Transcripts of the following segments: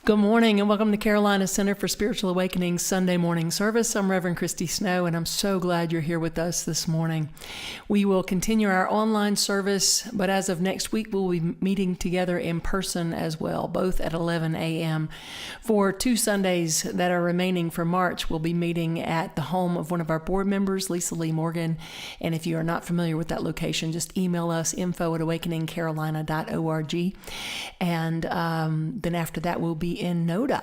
Good morning and welcome to Carolina Center for Spiritual Awakening Sunday morning service. I'm Reverend Christy Snow and I'm so glad you're here with us this morning. We will continue our online service, but as of next week, we'll be meeting together in person as well, both at 11 a.m. For 2 Sundays that are remaining for March, we'll be meeting at the home of one of our board members, Lisa Lee Morgan. And if you are not familiar with that location, just email us info@awakeningcarolina.org. And then after that, we'll be in Noda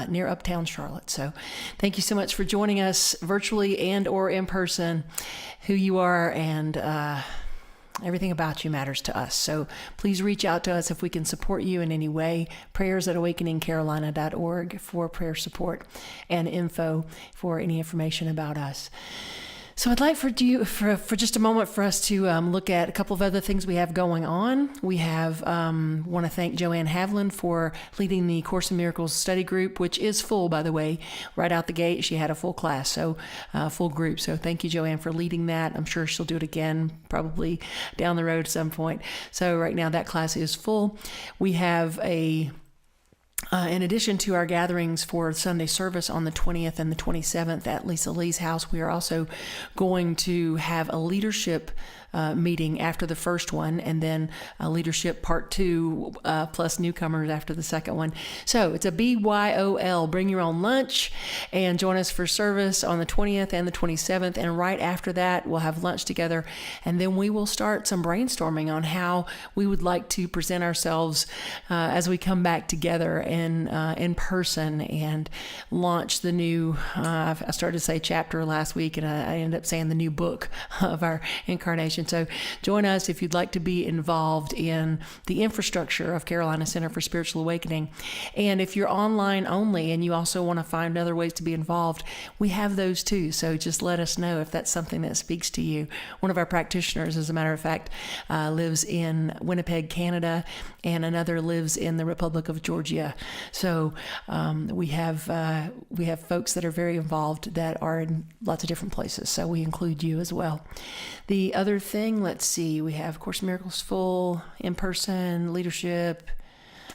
near Uptown Charlotte. So thank you so much for joining us virtually and or in person. Who you are and everything about you matters to us. So please reach out to us if we can support you in any way. prayers@awakeningcarolina.org for prayer support and info for any information about us. So I'd like for just a moment for us to look at a couple of other things we have going on. We have want to thank Joanne Havlin for leading the Course in Miracles study group, which is full, by the way. Right out the gate, she had a full class, so full group. So thank you, Joanne, for leading that. I'm sure she'll do it again, probably down the road at some point. So right now that class is full. We have in addition to our gatherings for Sunday service on the 20th and the 27th at Lisa Lee's house, we are also going to have a leadership meeting after the first one, and then a leadership part 2 plus newcomers after the second one. So it's a BYOL, bring your own lunch, and join us for service on the 20th and the 27th. And right after that, we'll have lunch together, and then we will start some brainstorming on how we would like to present ourselves as we come back together in person and launch the new, I started to say chapter last week, and I ended up saying the new book of our incarnation. So join us if you'd like to be involved in the infrastructure of Carolina Center for Spiritual Awakening. And if you're online only and you also want to find other ways to be involved, we have those too. So just let us know if that's something that speaks to you. One of our practitioners, as a matter of fact, lives in Winnipeg, Canada, and another lives in the Republic of Georgia. So we have folks that are very involved that are in lots of different places. So we include you as well. The other thing, let's see, we have Course in Miracles full, in-person, leadership.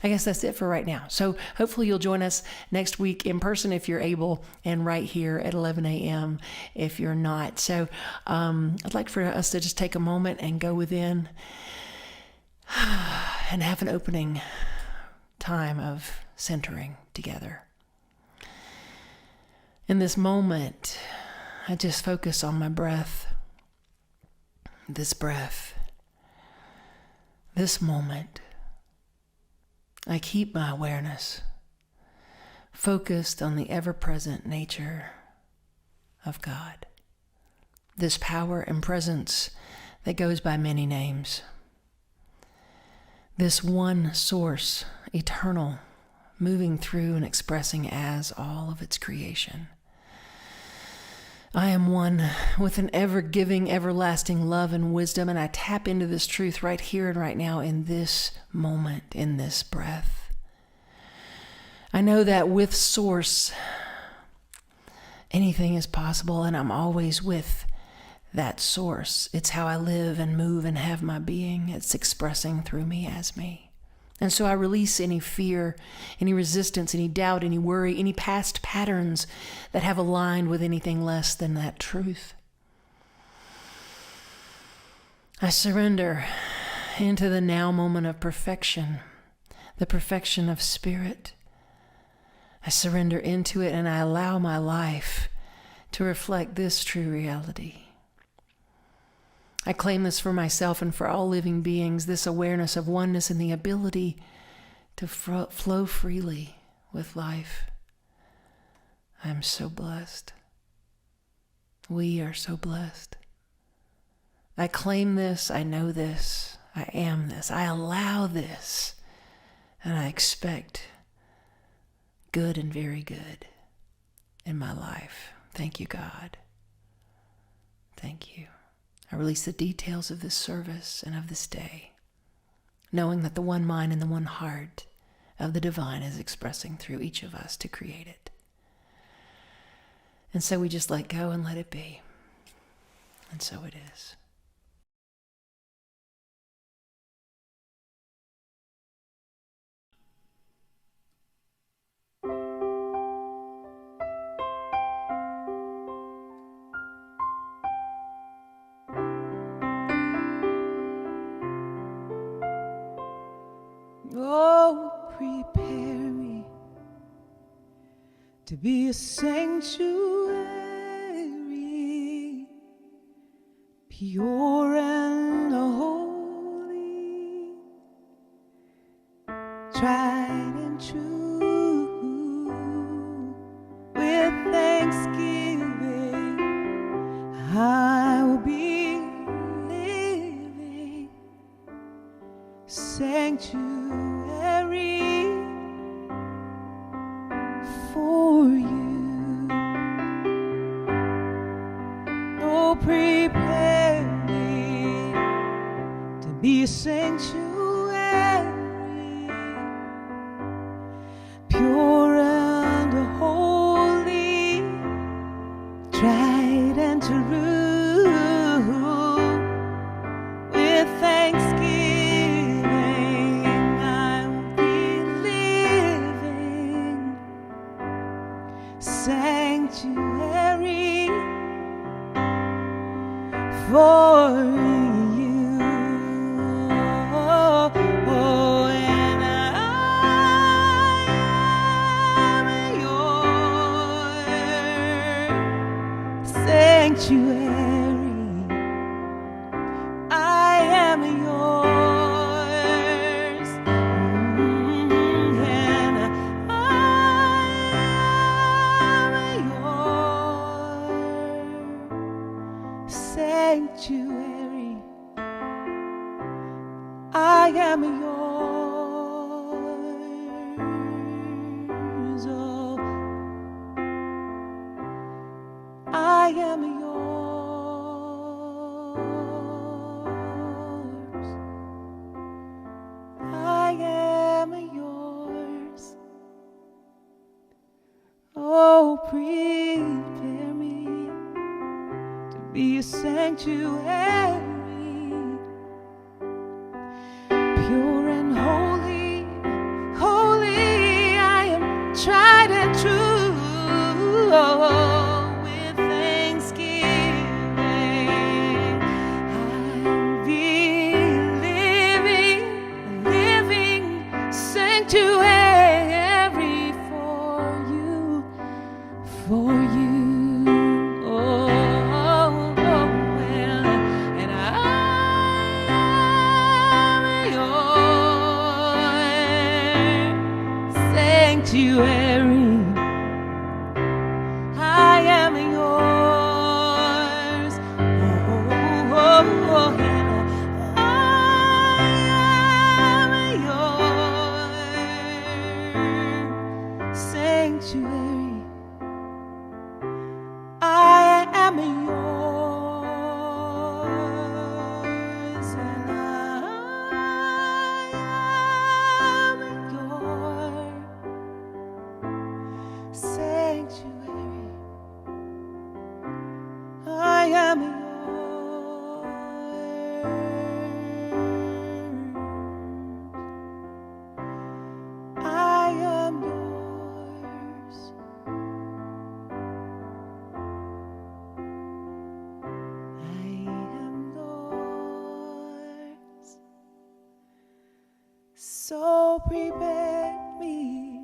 I guess that's it for right now. So hopefully you'll join us next week in person if you're able, and right here at 11 a.m. if you're not. So I'd like for us to just take a moment and go within and have an opening time of centering together. In this moment, I just focus on my breath. This breath, this moment. I keep my awareness focused on the ever-present nature of God, this power and presence that goes by many names, this one source, eternal, moving through and expressing as all of its creation. I am one with an ever-giving, everlasting love and wisdom, and I tap into this truth right here and right now in this moment, in this breath. I know that with Source, anything is possible, and I'm always with that Source. It's how I live and move and have my being. It's expressing through me as me. And so I release any fear, any resistance, any doubt, any worry, any past patterns that have aligned with anything less than that truth. I surrender into the now moment of perfection, the perfection of spirit. I surrender into it and I allow my life to reflect this true reality. I claim this for myself and for all living beings, this awareness of oneness and the ability to flow freely with life. I am so blessed. We are so blessed. I claim this, I know this, I am this, I allow this, and I expect good and very good in my life. Thank you, God. Thank you. I release the details of this service and of this day, knowing that the one mind and the one heart of the divine is expressing through each of us to create it. And so we just let go and let it be. And so it is. to be a sanctuary, pure and holy, tried and true. With thanksgiving, I will be living sanctuary for you. Oh, prepare me to be a sanctuary, pure and holy, tried and true. With thanksgiving, I will be living sanctuary for you. Oh, and I am your sanctuary. I am yours. And I am your sanctuary. I am yours. Oh, I am yours. I am yours. Oh, prepare me to be a sanctuary, pure and holy, holy. I am tried and true. With thanksgiving, I'll be living sanctuary for you, for you. Oh, well, and I am your sanctuary. I am yours. Oh, and I am your sanctuary. I am yours, and I am your sanctuary. I am yours. I am yours. I am yours. So prepare me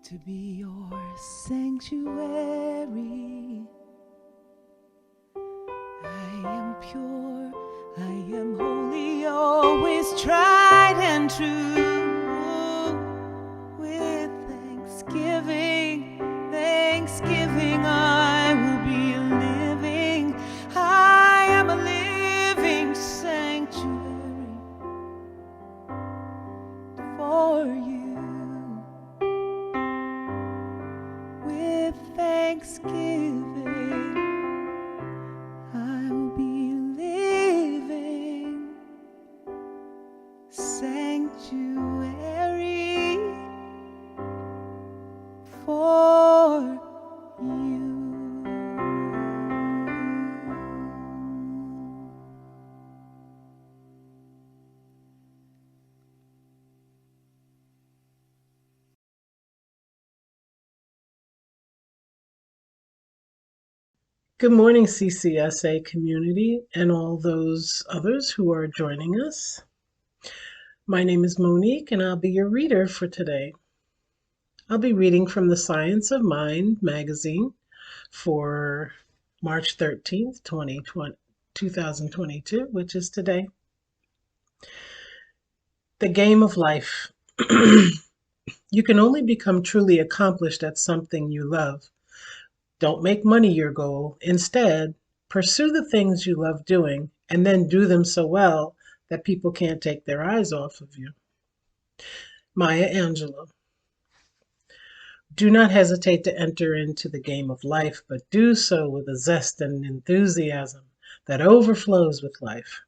to be your sanctuary. I am pure, I am holy, always tried and true. With thanksgiving, I will be living. I am a living sanctuary for you. With thanksgiving, I will be living sanctuary for you. Good morning, CCSA community, and all those others who are joining us. My name is Monique, and I'll be your reader for today. I'll be reading from the Science of Mind magazine for March 13th, 2022, which is today. The game of life. You can only become truly accomplished at something you love. Don't make money your goal. Instead, pursue the things you love doing and then do them so well that people can't take their eyes off of you. Maya Angelou. Do not hesitate to enter into the game of life, but do so with a zest and enthusiasm that overflows with life.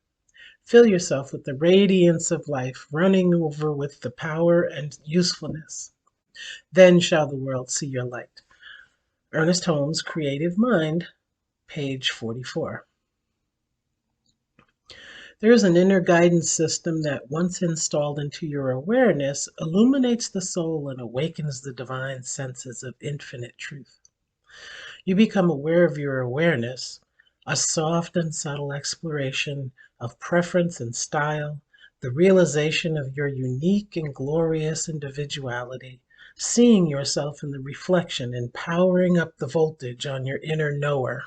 Fill yourself with the radiance of life, running over with the power and usefulness. Then shall the world see your light. Ernest Holmes, Creative Mind, page 44. There is an inner guidance system that, once installed into your awareness, illuminates the soul and awakens the divine senses of infinite truth. You become aware of your awareness, a soft and subtle exploration of preference and style, the realization of your unique and glorious individuality, seeing yourself in the reflection and powering up the voltage on your inner knower.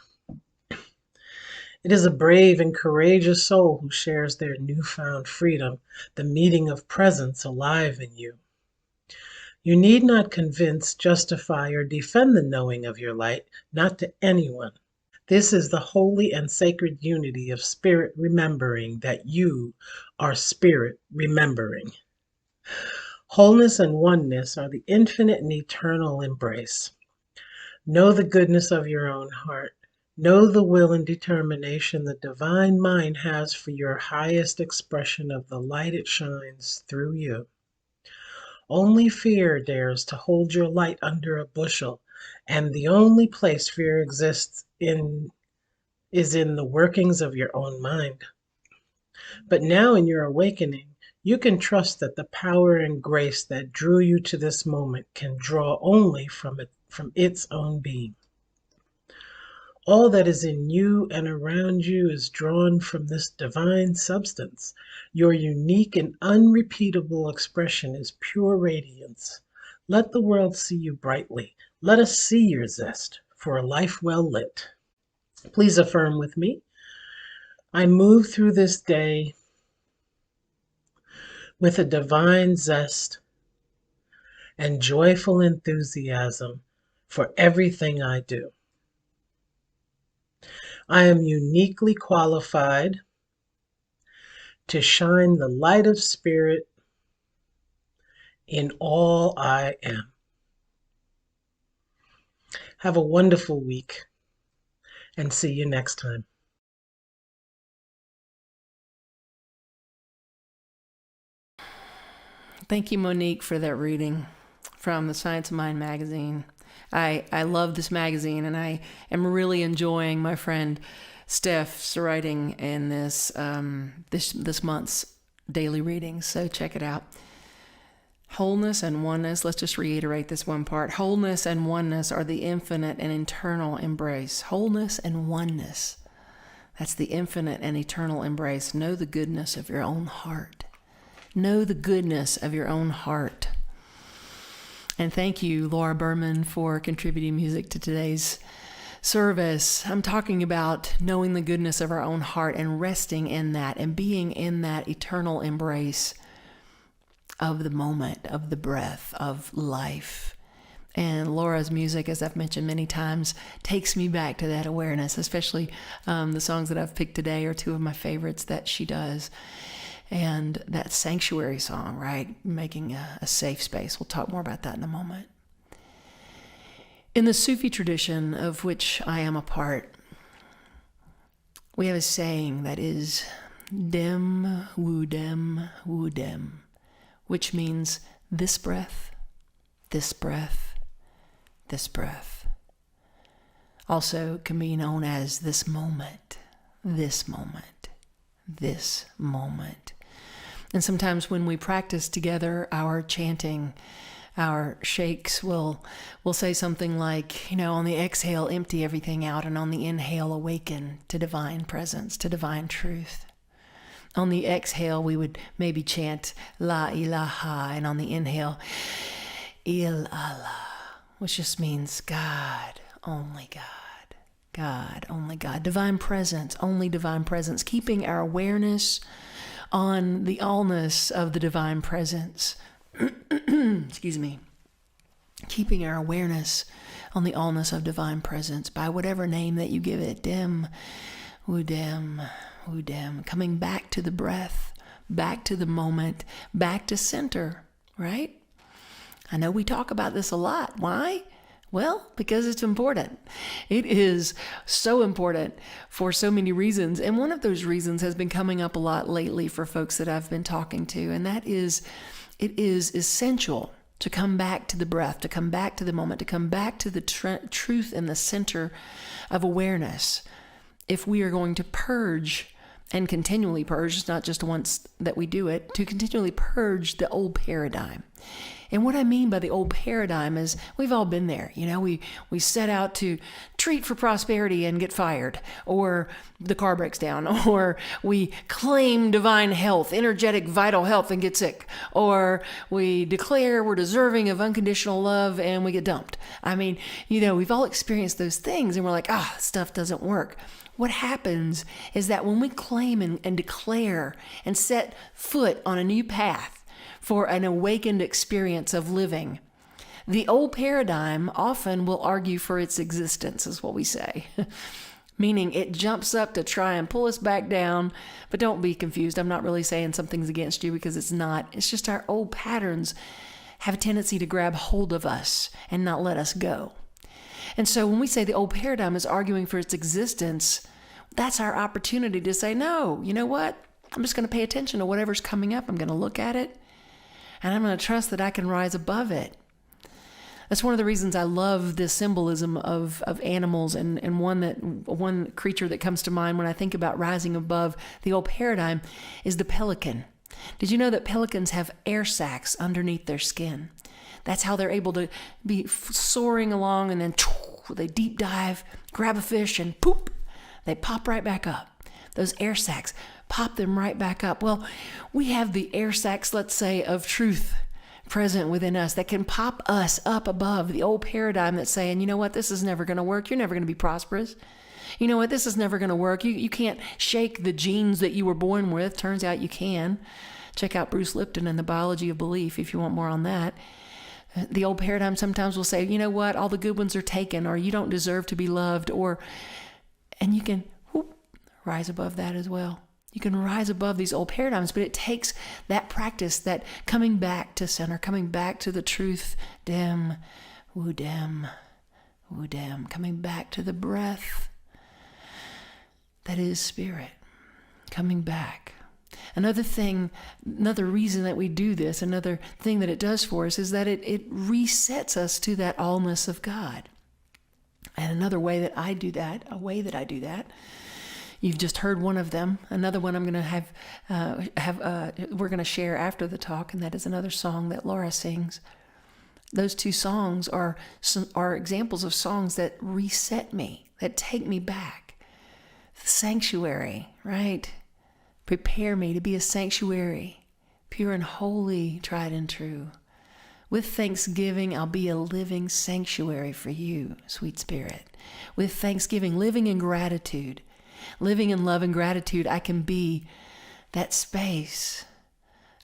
It is a brave and courageous soul who shares their newfound freedom, the meeting of presence alive in you. You need not convince, justify, or defend the knowing of your light, not to anyone. This is the holy and sacred unity of spirit remembering that you are spirit remembering. Wholeness and oneness are the infinite and eternal embrace. Know the goodness of your own heart. Know the will and determination the divine mind has for your highest expression of the light it shines through you. Only fear dares to hold your light under a bushel, and the only place fear exists in is in the workings of your own mind. But now in your awakening, you can trust that the power and grace that drew you to this moment can draw only from its own being. All that is in you and around you is drawn from this divine substance. Your unique and unrepeatable expression is pure radiance. Let the world see you brightly. Let us see your zest for a life well lit. Please affirm with me. I move through this day with a divine zest and joyful enthusiasm for everything I do. I am uniquely qualified to shine the light of spirit in all I am. Have a wonderful week and see you next time. Thank you, Monique, for that reading from the Science of Mind magazine. I love this magazine, and I am really enjoying my friend Steph's writing in this this month's daily readings. So check it out. Wholeness and oneness. Let's just reiterate this one part. Wholeness and oneness are the infinite and eternal embrace. Wholeness and oneness. That's the infinite and eternal embrace. Know the goodness of your own heart. Know the goodness of your own heart. And thank you, Laura Berman, for contributing music to today's service. I'm talking about knowing the goodness of our own heart and resting in that and being in that eternal embrace of the moment, of the breath, of life. And Laura's music, as I've mentioned many times, takes me back to that awareness, especially the songs that I've picked today are two of my favorites that she does. And that sanctuary song, right? Making a safe space. We'll talk more about that in a moment. In the Sufi tradition, of which I am a part, we have a saying that is dem, wudem, wudem, which means this breath, this breath, this breath. Also can be known as this moment, this moment, this moment. And sometimes when we practice together our chanting, our sheikhs will say something like, on the exhale, empty everything out, and on the inhale, awaken to divine presence, to divine truth. On the exhale, we would maybe chant La ilaha, and on the inhale, Il Allah, which just means God, only God. God, only God. Divine presence, only divine presence. Keeping our awareness on the allness of the divine presence. Excuse me. Keeping our awareness on the allness of divine presence by whatever name that you give it. Dem, Udem, Udem. Coming back to the breath, back to the moment, back to center, right? I know we talk about this a lot. Why? Well, because it's important. It is so important for so many reasons. And one of those reasons has been coming up a lot lately for folks that I've been talking to. And that is, it is essential to come back to the breath, to come back to the moment, to come back to the truth in the center of awareness. If we are going to purge and continually purge, it's not just once that we do it, to continually purge the old paradigm. And what I mean by the old paradigm is we've all been there. You know, we set out to treat for prosperity and get fired, or the car breaks down, or we claim divine health, energetic, vital health, and get sick, or we declare we're deserving of unconditional love and we get dumped. I mean, you know, we've all experienced those things and we're like, stuff doesn't work. What happens is that when we claim and declare and set foot on a new path, for an awakened experience of living, the old paradigm often will argue for its existence, is what we say. Meaning it jumps up to try and pull us back down. But don't be confused. I'm not really saying something's against you, because it's not. It's just our old patterns have a tendency to grab hold of us and not let us go. And so when we say the old paradigm is arguing for its existence, that's our opportunity to say, no, you know what? I'm just going to pay attention to whatever's coming up. I'm going to look at it. And I'm going to trust that I can rise above it. That's one of the reasons I love this symbolism of animals, and one creature that comes to mind when I think about rising above the old paradigm is the pelican. Did you know that pelicans have air sacs underneath their skin? That's how they're able to be soaring along, and then they deep dive, grab a fish, and poop, they pop right back up. Those air sacs pop them right back up. Well, we have the air sacs, let's say, of truth present within us that can pop us up above the old paradigm that's saying, you know what, this is never going to work. You're never going to be prosperous. You know what, this is never going to work. You can't shake the genes that you were born with. Turns out you can. Check out Bruce Lipton and the Biology of Belief if you want more on that. The old paradigm sometimes will say, you know what, all the good ones are taken, or you don't deserve to be loved, and you can rise above that as well. You can rise above these old paradigms, but it takes that practice, that coming back to center, coming back to the truth, dem, udem, coming back to the breath that is spirit, coming back. Another reason that we do this, another thing that it does for us is that it resets us to that allness of God. And another way that I do that, you've just heard one of them. Another one I'm going to we're going to share after the talk, and that is another song that Laura sings. Those two songs are examples of songs that reset me, that take me back. The sanctuary, right? Prepare me to be a sanctuary, pure and holy, tried and true. With thanksgiving, I'll be a living sanctuary for you, sweet spirit. With thanksgiving, living in gratitude, living in love and gratitude, I can be that space,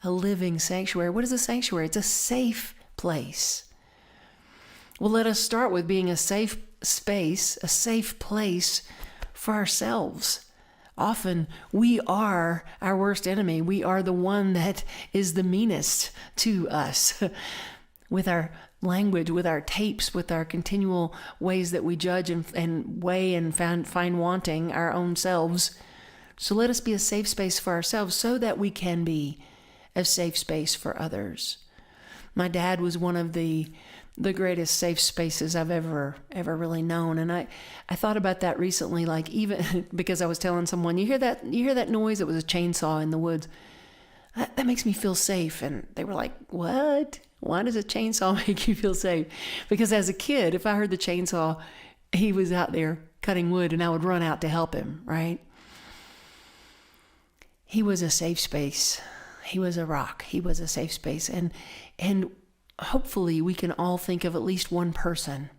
a living sanctuary. What is a sanctuary? It's a safe place. Well, let us start with being a safe space, a safe place for ourselves. Often we are our worst enemy. We are the one that is the meanest to us with our language, with our tapes, with our continual ways that we judge and weigh and find wanting our own selves. So let us be a safe space for ourselves so that we can be a safe space for others. My dad was one of the greatest safe spaces I've ever really known. And I thought about that recently, like even because I was telling someone, you hear that noise? It was a chainsaw in the woods. That makes me feel safe. And they were like, what? Why does a chainsaw make you feel safe? Because as a kid, if I heard the chainsaw, he was out there cutting wood and I would run out to help him, right? He was a safe space. He was a rock. He was a safe space. And hopefully we can all think of at least one person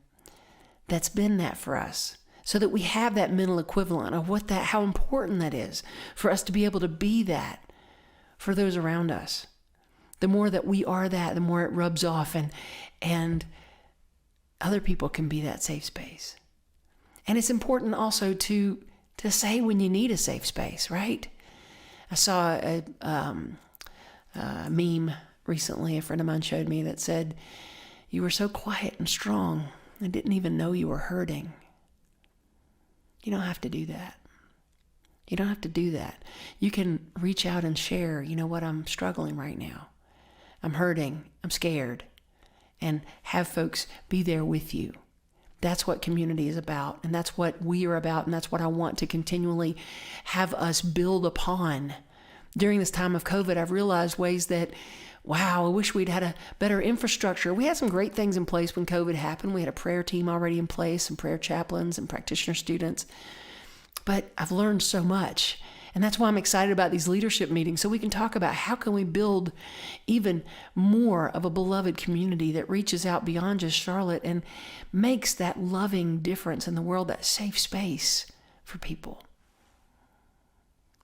that's been that for us, so that we have that mental equivalent of how important that is for us to be able to be that for those around us. The more that we are that, the more it rubs off, and other people can be that safe space. And it's important also to say when you need a safe space, right? I saw a meme recently, a friend of mine showed me, that said, "You were so quiet and strong, I didn't even know you were hurting." You don't have to do that. You don't have to do that. You can reach out and share, "You know what, I'm struggling right now. I'm hurting, I'm scared," and have folks be there with you. That's what community is about, and that's what we are about, and that's what I want to continually have us build upon. During this time of COVID, I've realized ways that, wow, I wish we'd had a better infrastructure. We had some great things in place when COVID happened. We had a prayer team already in place, some prayer chaplains and practitioner students. But I've learned so much. And that's why I'm excited about these leadership meetings, so we can talk about how can we build even more of a beloved community that reaches out beyond just Charlotte and makes that loving difference in the world, that safe space for people.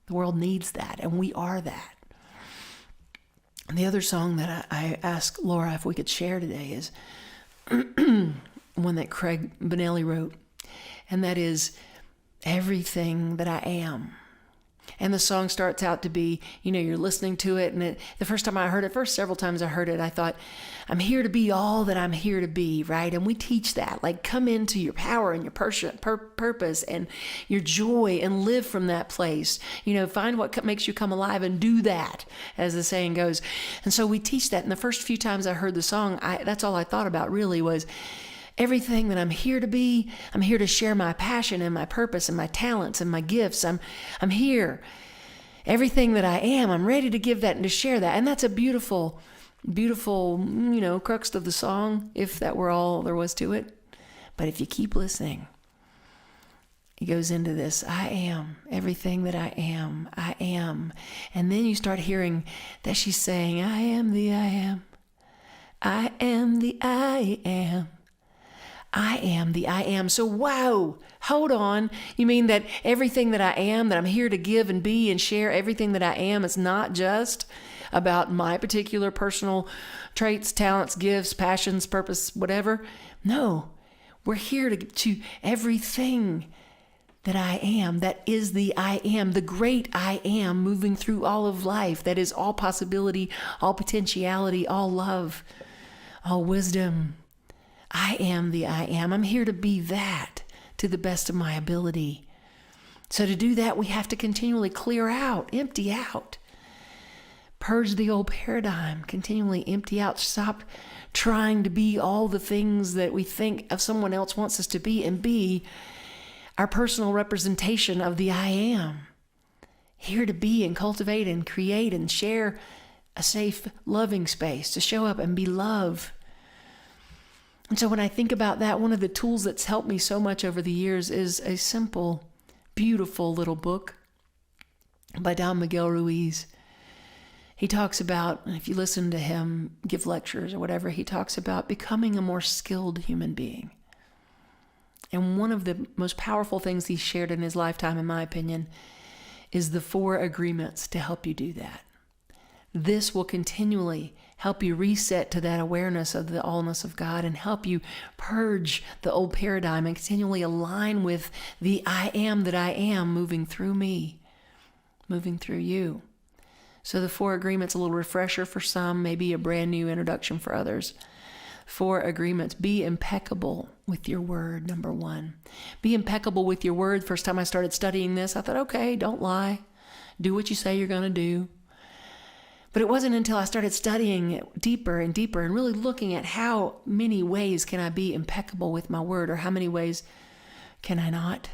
The world needs that, and we are that. And the other song that I asked Laura if we could share today is one that Craig Benelli wrote, and that is "Everything That I Am." And the song starts out to be, you're listening to it, and the first time I heard it, several times I heard it, I thought, I'm here to be all that I'm here to be, right? And we teach that, like, come into your power and your purpose and your joy and live from that place. Find what makes you come alive and do that, as the saying goes. And so we teach that. And the first few times I heard the song, that's all I thought about really was, everything that I'm here to be, I'm here to share my passion and my purpose and my talents and my gifts. I'm here. Everything that I am, I'm ready to give that and to share that. And that's a beautiful, beautiful, crux of the song, if that were all there was to it. But if you keep listening, it goes into this, I am everything that I am. I am. And then you start hearing that she's saying, I am the I am. I am the I am. I am the I am. So, wow, hold on. You mean that everything that I am, that I'm here to give and be and share, everything that I am is not just about my particular personal traits, talents, gifts, passions, purpose, whatever? No, we're here to everything that I am, that is the I am, the great I am moving through all of life, that is all possibility, all potentiality, all love, all wisdom. I am the I am. I'm here to be that to the best of my ability. So to do that, we have to continually clear out, empty out, purge the old paradigm, continually empty out, stop trying to be all the things that we think of someone else wants us to be, and be our personal representation of the I am. Here to be and cultivate and create and share a safe, loving space, to show up and be love. And so when I think about that, one of the tools that's helped me so much over the years is a simple, beautiful little book by Don Miguel Ruiz. He talks about, if you listen to him give lectures or whatever, he talks about becoming a more skilled human being. And one of the most powerful things he's shared in his lifetime, in my opinion, is the 4 agreements to help you do that. This will continually help you reset to that awareness of the allness of God and help you purge the old paradigm and continually align with the I am that I am moving through me, moving through you. So the 4 agreements, a little refresher for some, maybe a brand new introduction for others. 4 agreements. Be impeccable with your word, number 1. Be impeccable with your word. First time I started studying this, I thought, okay, don't lie. Do what you say you're going to do. But it wasn't until I started studying it deeper and deeper and really looking at how many ways can I be impeccable with my word, or how many ways can I not?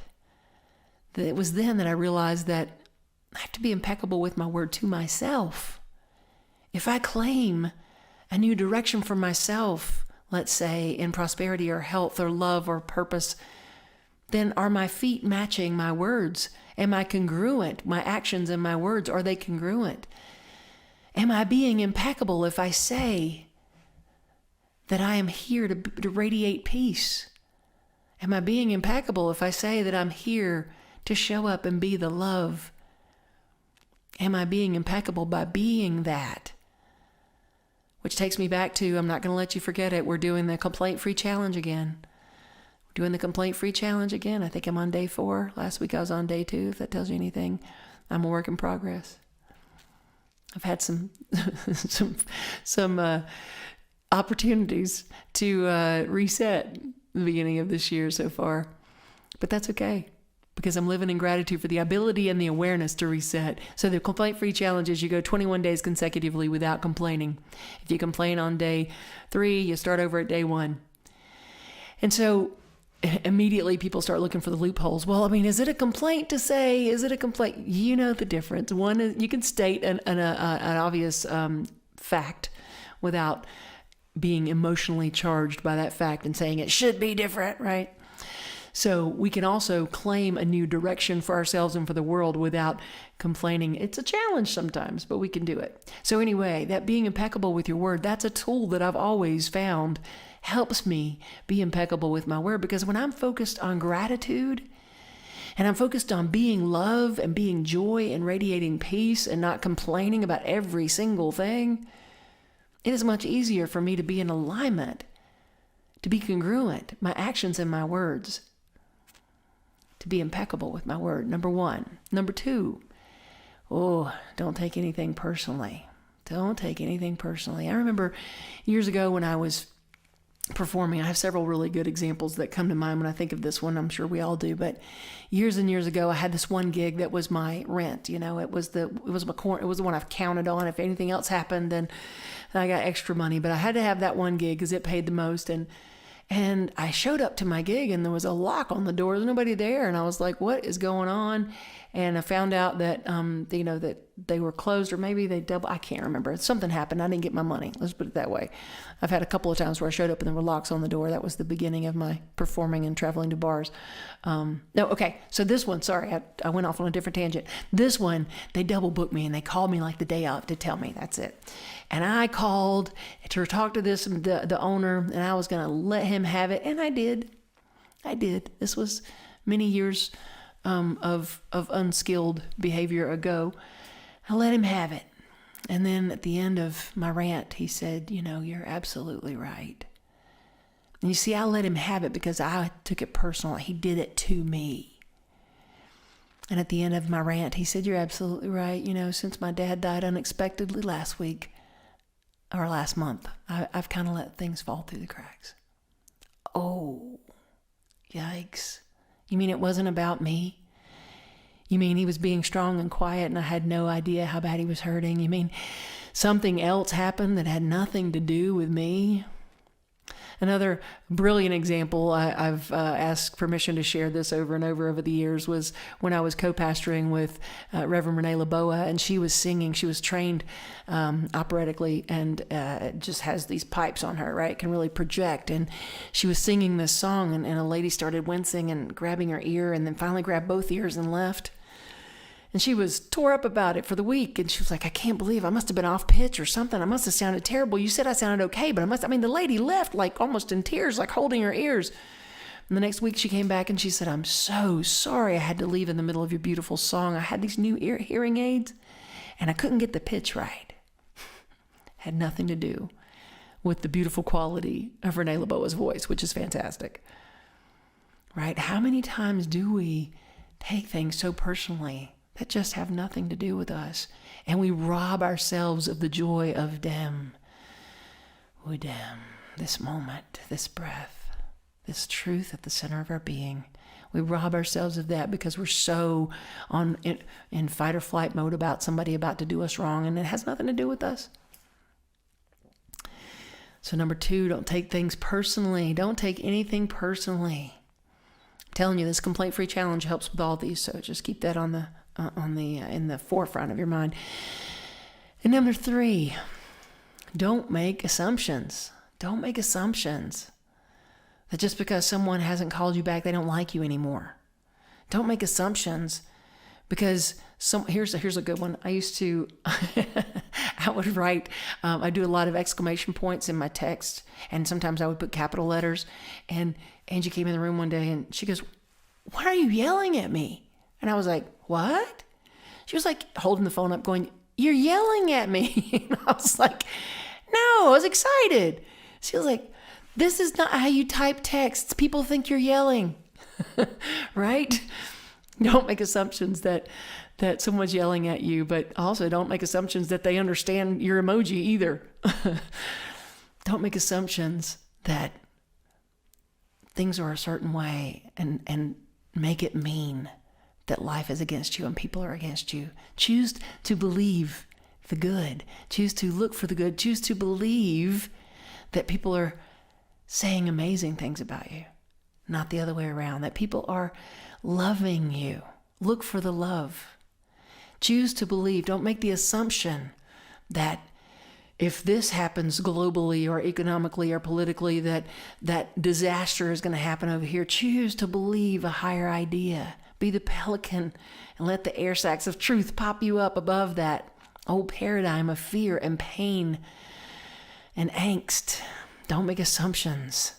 That it was then that I realized that I have to be impeccable with my word to myself. If I claim a new direction for myself, let's say in prosperity or health or love or purpose, then are my feet matching my words? Am I congruent? My actions and my words, are they congruent? Am I being impeccable if I say that I am here to radiate peace? Am I being impeccable if I say that I'm here to show up and be the love? Am I being impeccable by being that? Which takes me back to, I'm not going to let you forget it, we're doing the complaint-free challenge again. We're doing the complaint-free challenge again. I think I'm on day 4. Last week I was on day 2, if that tells you anything. I'm a work in progress. I've had some opportunities to reset the beginning of this year so far. But that's okay, because I'm living in gratitude for the ability and the awareness to reset. So the complaint-free challenge is you go 21 days consecutively without complaining. If you complain on day 3, you start over at day 1. And so immediately people start looking for the loopholes. Well, I mean, is it a complaint to say? Is it a complaint? You know the difference. One is you can state an obvious fact without being emotionally charged by that fact and saying it should be different, right? So we can also claim a new direction for ourselves and for the world without complaining. It's a challenge sometimes, but we can do it. So anyway, that being impeccable with your word, that's a tool that I've always found helps me be impeccable with my word, because when I'm focused on gratitude and I'm focused on being love and being joy and radiating peace and not complaining about every single thing, it is much easier for me to be in alignment, to be congruent, my actions and my words, to be impeccable with my word. Number 1. Number 2, don't take anything personally. Don't take anything personally. I remember years ago when I was performing, I have several really good examples that come to mind when I think of this one. I'm sure we all do, but years and years ago, I had this one gig that was my rent. You know, it was the one I've counted on. If anything else happened, then I got extra money, but I had to have that one gig because it paid the most. And I showed up to my gig and there was a lock on the door. There's nobody there. And I was like, what is going on? And I found out that, that they were closed, or maybe they I can't remember. Something happened. I didn't get my money. Let's put it that way. I've had a couple of times where I showed up and there were locks on the door. That was the beginning of my performing and traveling to bars. So this one, sorry, I went off on a different tangent. This one, they double booked me and they called me like the day of to tell me that's it. And I called to talk to the owner, and I was going to let him have it. And I did. This was many years of unskilled behavior ago. I let him have it. And then at the end of my rant, he said, you're absolutely right. And you see, I let him have it because I took it personal. He did it to me. And at the end of my rant, he said, you're absolutely right. Since my dad died unexpectedly last month, I've kind of let things fall through the cracks. Oh, yikes. You mean it wasn't about me? You mean he was being strong and quiet and I had no idea how bad he was hurting? You mean something else happened that had nothing to do with me? Another brilliant example, I've asked permission to share this over and over the years, was when I was co-pastoring with Reverend Renee Laboa, and she was singing. She was trained operatically and just has these pipes on her, right? Can really project. And she was singing this song, and a lady started wincing and grabbing her ear, and then finally grabbed both ears and left. And she was tore up about it for the week. And she was like, I can't believe I must have been off pitch or something. I must have sounded terrible. You said I sounded okay, but the lady left like almost in tears, like holding her ears. And the next week she came back and she said, I'm so sorry I had to leave in the middle of your beautiful song. I had these new hearing aids and I couldn't get the pitch right. Had nothing to do with the beautiful quality of Renee Laboa's voice, which is fantastic. Right? How many times do we take things so personally that just have nothing to do with us, and we rob ourselves of the joy of this moment, this breath, this truth at the center of our being. We rob ourselves of that because we're so in fight or flight mode about somebody about to do us wrong, and it has nothing to do with us. So 2, don't take things personally. Don't take anything personally. I'm telling you, this complaint-free challenge helps with all these, so just keep that in the forefront of your mind. And 3, don't make assumptions. Don't make assumptions that just because someone hasn't called you back, they don't like you anymore. Don't make assumptions because here's a good one. I used to I would write, I do a lot of exclamation points in my text, and sometimes I would put capital letters. And Angie came in the room one day and she goes, "Why are you yelling at me?" And I was like, "What?" She was like holding the phone up going, "You're yelling at me." And I was like, "No, I was excited." She was like, "This is not how you type texts. People think you're yelling." Right? Don't make assumptions that someone's yelling at you, but also don't make assumptions that they understand your emoji either. Don't make assumptions that things are a certain way and make it mean that life is against you and people are against you. Choose to believe the good. Choose to look for the good. Choose to believe that people are saying amazing things about you, not the other way around, that people are loving you. Look for the love. Choose to believe. Don't make the assumption that if this happens globally or economically or politically, that disaster is going to happen over here. Choose to believe a higher idea. Be the pelican and let the air sacs of truth pop you up above that old paradigm of fear and pain and angst. Don't make assumptions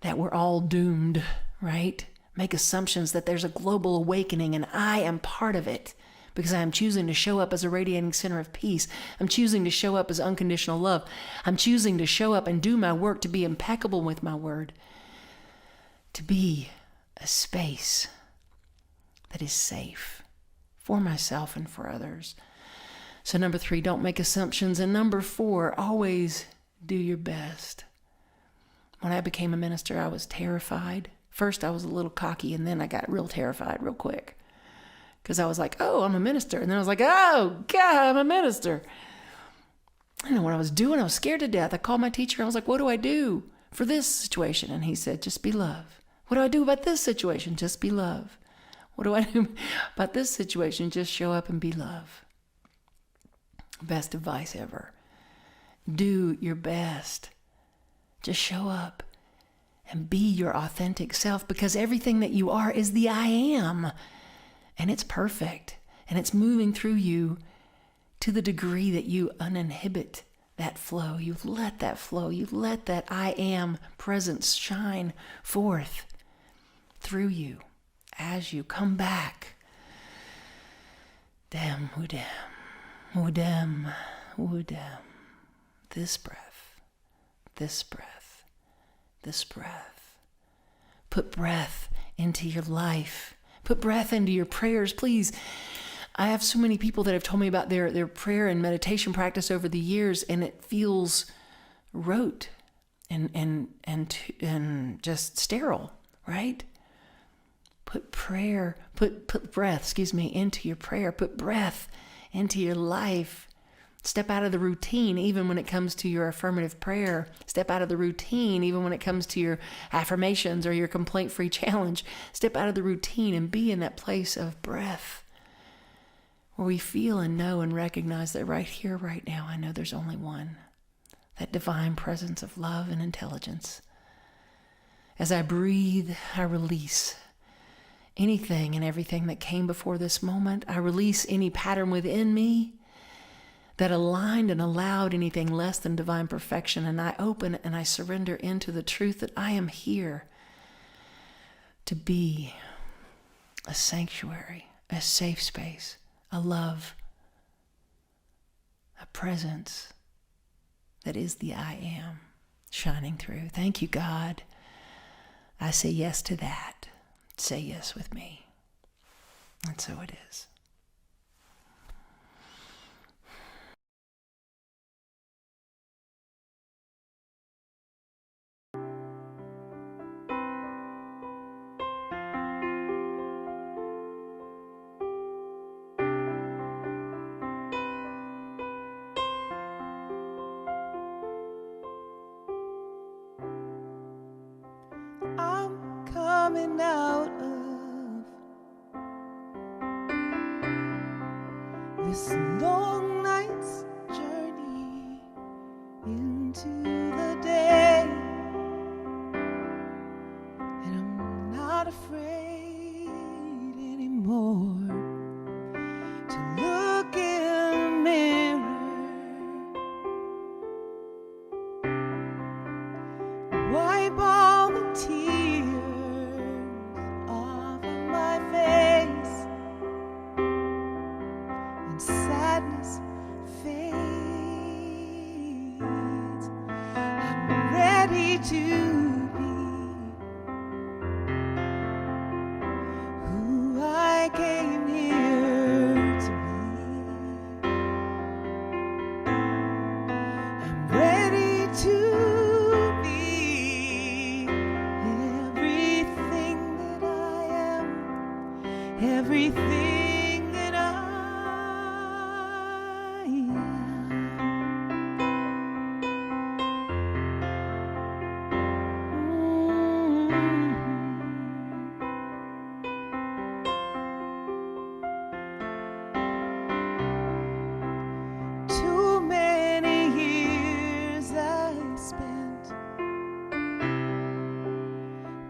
that we're all doomed, right? Make assumptions that there's a global awakening and I am part of it because I am choosing to show up as a radiating center of peace. I'm choosing to show up as unconditional love. I'm choosing to show up and do my work to be impeccable with my word, to be a space that is safe for myself and for others. So 3, don't make assumptions. And 4, always do your best. When I became a minister, I was terrified. First, I was a little cocky, and then I got real terrified real quick. Because I was like, oh, I'm a minister. And then I was like, oh, God, I'm a minister. I don't know what I was doing. I was scared to death. I called my teacher. I was like, what do I do for this situation? And he said, just be love. What do I do about this situation? Just be love. What do I do about this situation? Just show up and be love. Best advice ever. Do your best. Just show up and be your authentic self, because everything that you are is the I am. And it's perfect. And it's moving through you to the degree that you uninhibit that flow. You let that flow. You let that I am presence shine forth through you as you come back. Dem, udem, udem, udem. This breath, this breath, this breath. Put breath into your life. Put breath into your prayers, please. I have so many people that have told me about their prayer and meditation practice over the years, and it feels rote and just sterile, right? Put breath, into your prayer. Put breath into your life. Step out of the routine, even when it comes to your affirmative prayer. Step out of the routine, even when it comes to your affirmations or your complaint-free challenge. Step out of the routine and be in that place of breath where we feel and know and recognize that right here, right now, I know there's only one. That divine presence of love and intelligence. As I breathe, I release anything and everything that came before this moment. I release any pattern within me that aligned and allowed anything less than divine perfection. And I open and I surrender into the truth that I am here to be a sanctuary, a safe space, a love, a presence that is the I am shining through. Thank you, God. I say yes to that. Say yes with me. And so it is. I'm coming out of this long night's journey into the day, and I'm not afraid anymore to look in the mirror I came here to be. I'm ready to be everything that I am, everything that I am. Too many years I spent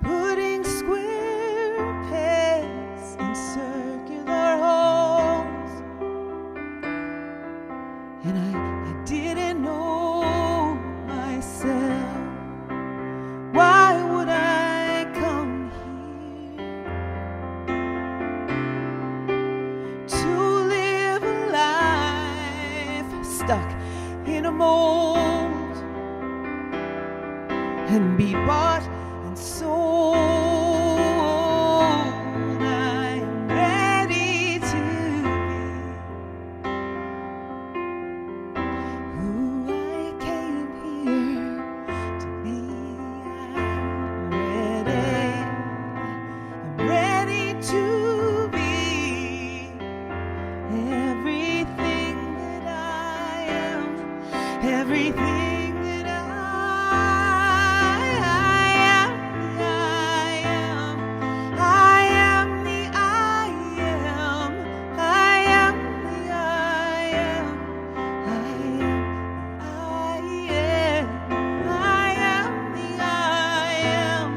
putting square pegs in circular holes, and I didn't know myself. Why would I come here to live a life stuck in a mold and be bought and sold? I'm ready to be who I came here to be. I'm ready to be everything that I am, everything that I am. I am the I am. I am the I am. I am the I am. I am the I am.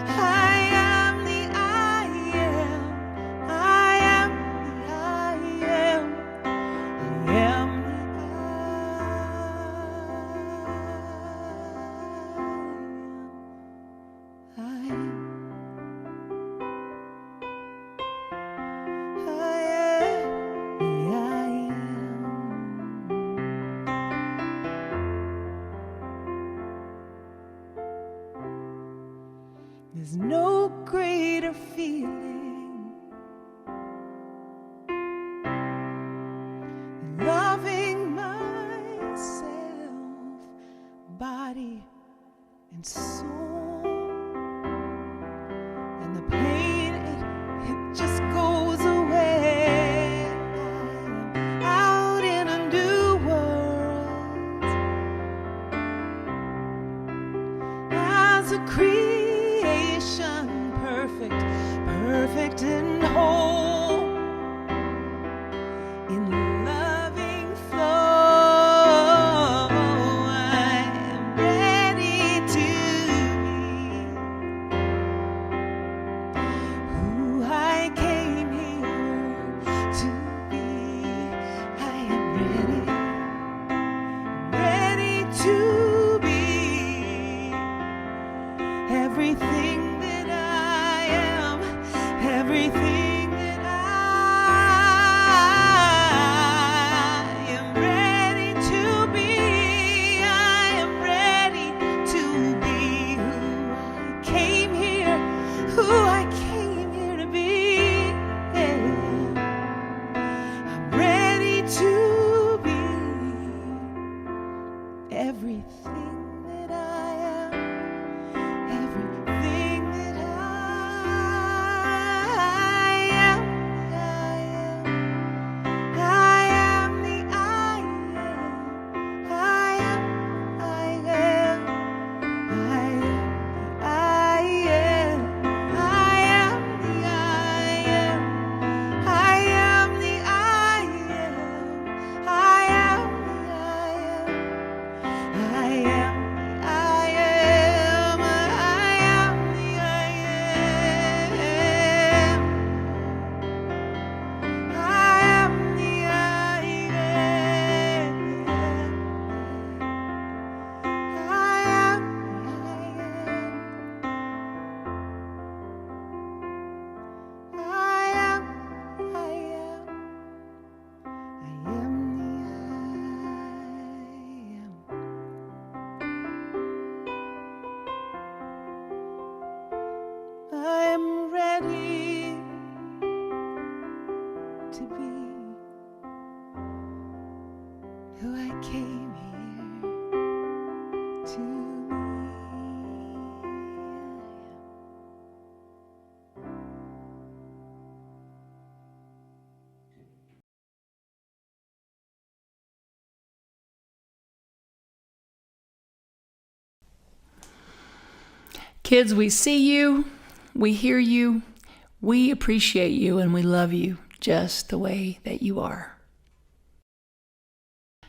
I am the I am. I am the I am. to be who I came here to be. Kids, we see you, we hear you, we appreciate you, and we love you just the way that you are.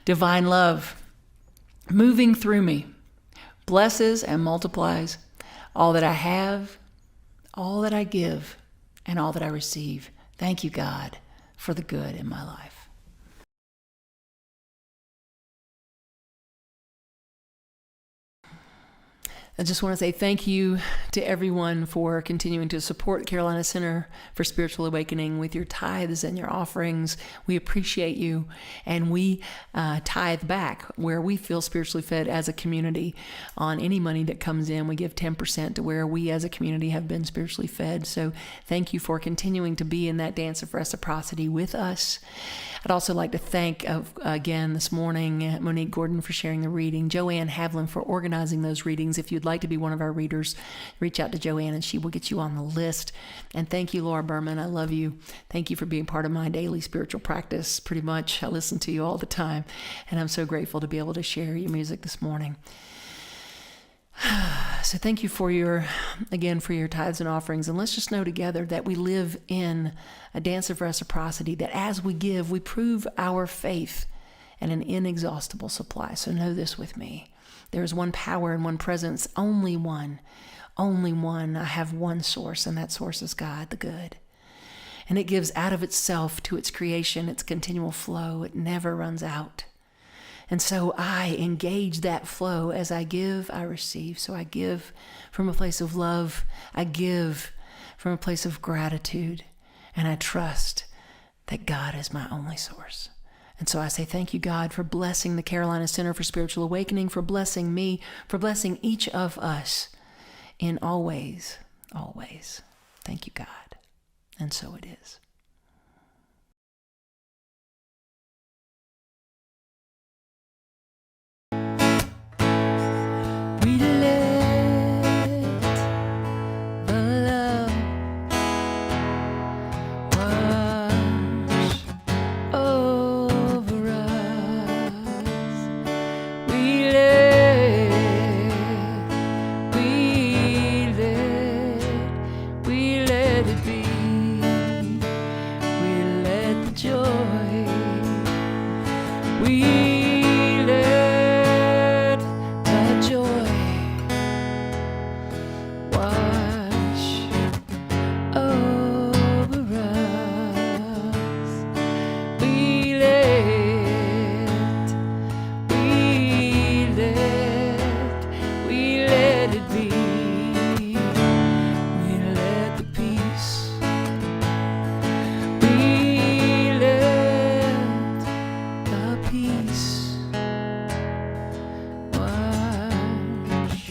Divine love, moving through me, blesses and multiplies all that I have, all that I give, and all that I receive. Thank you, God, for the good in my life. I just want to say thank you to everyone for continuing to support Carolina Center for Spiritual Awakening with your tithes and your offerings. We appreciate you, and we tithe back where we feel spiritually fed as a community. On any money that comes in, we give 10% to where we as a community have been spiritually fed. So thank you for continuing to be in that dance of reciprocity with us. I'd also like to thank, again this morning, Monique Gordon for sharing the reading, Joanne Havlin for organizing those readings. If you'd like to be one of our readers, reach out to Joanne and she will get you on the list. And thank you, Laura Berman. I love you. Thank you for being part of my daily spiritual practice. Pretty much, I listen to you all the time, and I'm so grateful to be able to share your music this morning. So thank you for your tithes and offerings. And let's just know together that we live in a dance of reciprocity, that as we give, we prove our faith and an inexhaustible supply. So know this with me. There is one power and one presence, only one. I have one source, and that source is God, the good. And it gives out of itself to its creation, its continual flow. It never runs out. And so I engage that flow. As I give, I receive. So I give from a place of love. I give from a place of gratitude. And I trust that God is my only source. And so I say thank you, God, for blessing the Carolina Center for Spiritual Awakening, for blessing me, for blessing each of us in all ways, always. Thank you, God. And so it is. We let the love wash over us. We let it be. We let the joy. We let the joy wash over us. We let it be. We let the peace. We let the peace wash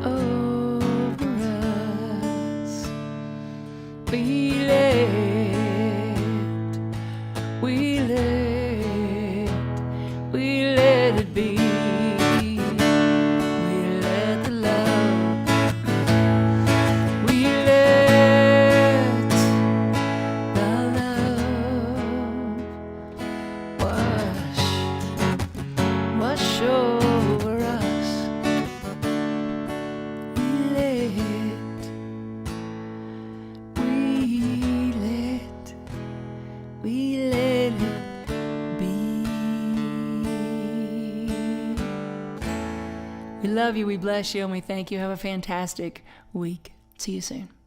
over us. We let it be. We let the love. We let the love wash over us. We let it be. We love you, we bless you, and we thank you. Have a fantastic week. See you soon.